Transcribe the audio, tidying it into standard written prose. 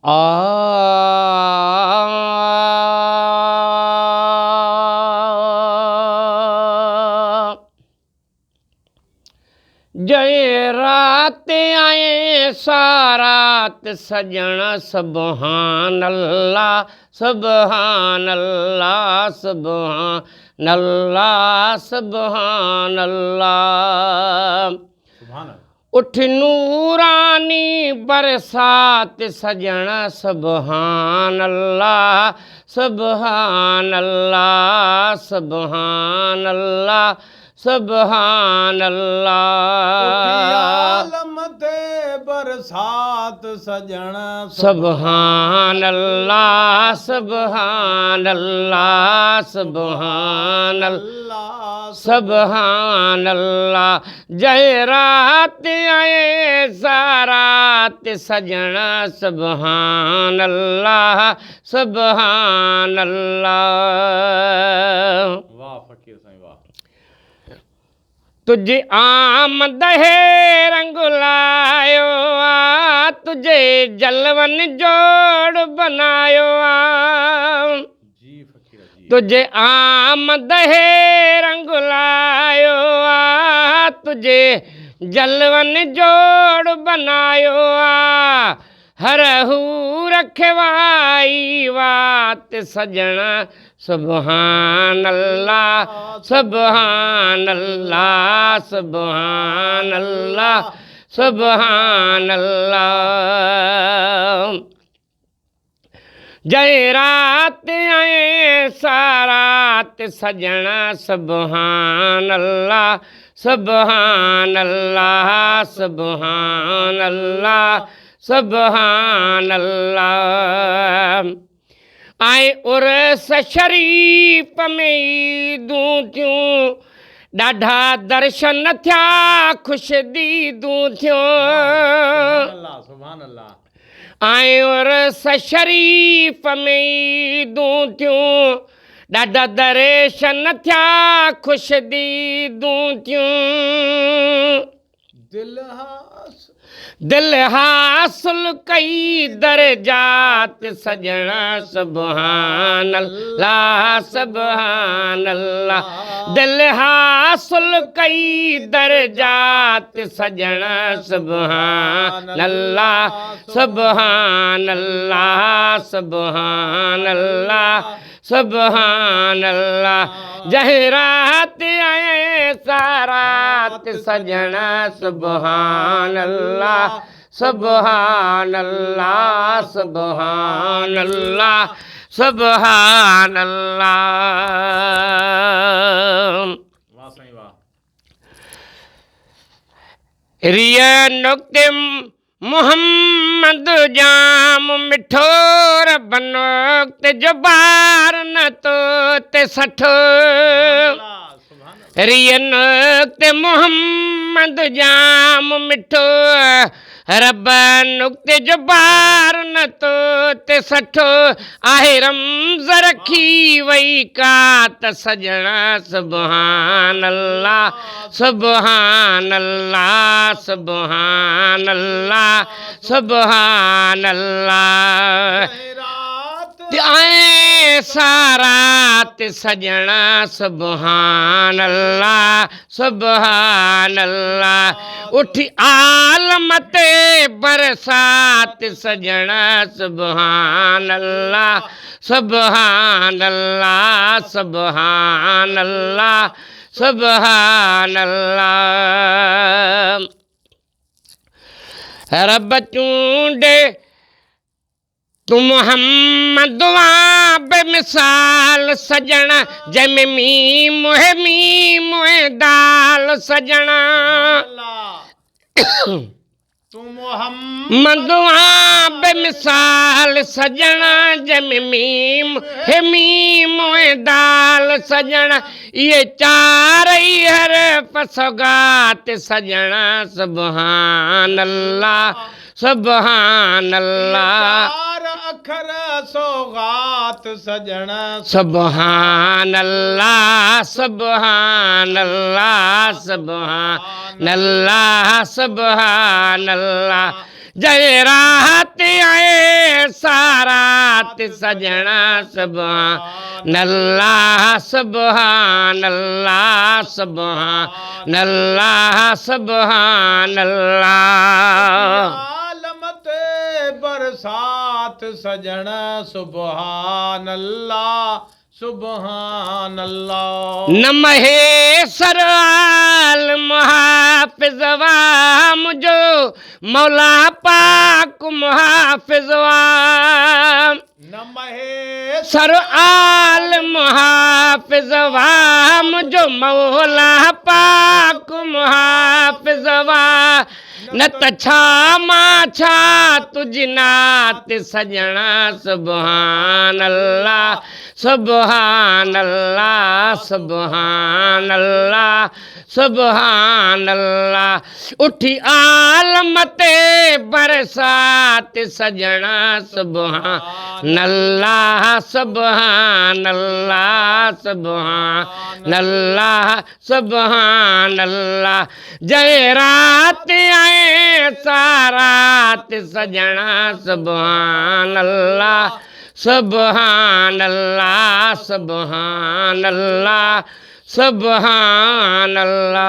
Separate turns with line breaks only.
आ जय रात आए सारात सजणा सुभान अल्लाह सुभान अल्लाह सुभान अल्लाह सुभान अल्लाह। उठ नूरानी बरसात सजणा सुभान अल्लाह सुभान अल्लाह सुभान अल्लाह सुभान अल्लाह।
आलम ते बरसात सजणा
सुभान अल्लाह सुभान अल्लाह सुभान अल्लाह सुभान अल्लाह। जय रात आए सारात सजणा सुभान अल्लाह सुभान अल्लाह।
वाह फकीर साईं वाह।
तुझे आमद है रंग लायो आ, तुझे जलवन जोड़ बनायो आ।
जी फकीर जी।
तुझे आमद है रंग लायो आ, तुझे जलवन जोड़ बनायो आ। हरहू रखवाई वात सजणा सुभान अल्लाह सुभान अल्लाह सुभान अल्लाह सुभान अल्लाह। जय रात आए सारात सजणा सुभान अल्लाह सुभान अल्लाह सुभान अल्लाह सुभान अल्लाह। आए उर्स शरीफ में दूं थियूं ॾाढा दर्शन थिया खुश दीदूं थियूं।
सुभान अल्लाह।
आए उर्स शरीफ में दूं थियूं ॾाढा दर्शन थिया खुश दीदूं थियूं। दिल हासिल कई दर्जात सजणा सुभान अल्लाह सुभान अल्लाह। दिल हासिल कई दर्जात सजणा सुभान अल्लाह सुभान अल्लाह सुभान अल्लाह सुभान अल्लाह। जय रात आए सारात सजणा सुभान अल्लाह सुभान अल्लाह सुभान अल्लाह सुभान अल्लाह।
वाह साईं वाह।
रिया नुक्ते मोहम्मद जाम मिठो रब नुक्ते जबार न तो ते सठो। रिया नुक्ते मोहम्मद जाम मिठो रब नुक्ते जबार न तो ते सठो। आहे रमज़ रखी वई कात सजणा सुभान अल्लाह सुभान अल्लाह सुभान अल्लाह सुभान अल्लाह। आए सारात सजणा सुभान अल्लाह सुभान अल्लाह। उठ आलम ते बरसात सजणा सुभान अल्लाह सुभान अल्लाह सुभान अल्लाह सुभान अल्लाह। रब चूंडे तू मोहम्मद बेमिसाल सजणा जंहिंमें मीम है दाल सजणा।
तू मोहम्मद
बेमिसाल सजणा जंहिंमें मीम है दाल सजणा। ये चारई हरफ सौगात सजणा सुभान अल्लाह सुभान अल्लाह।
अखर सौगात सजणा
सुभान अल्लाह सुभान अल्लाह सुभान अल्लाह सुभान अल्लाह। जय रात आए रात सजना सुभान अल्लाह सुभान अल्लाह सुभान अल्लाह सुभान अल्लाह
आलमत बरसात सजण सुभान अल्लाह सुभान अल्लाह
न महेश्वर आल मुहाफिजवा मुझो मौला पाक मुहाफिजवा
न महेश
सर आल मुहाफिजवा मुझो मौला पाक मुहाफिजवा न तछा माछा तुझी नात सजना सुभान अल्लाह सुभान अल्लाह सुभान अल्लाह सुभान अल्लाह उठी आलम ते बरसात सजना सुभान अल्लाह सुभान अल्लाह सुभान अल्लाह सुभान अल्लाह जय रात आए सारात सजना सुभान अल्लाह सुभान अल्लाह सुभान अल्लाह सुभान अल्लाह।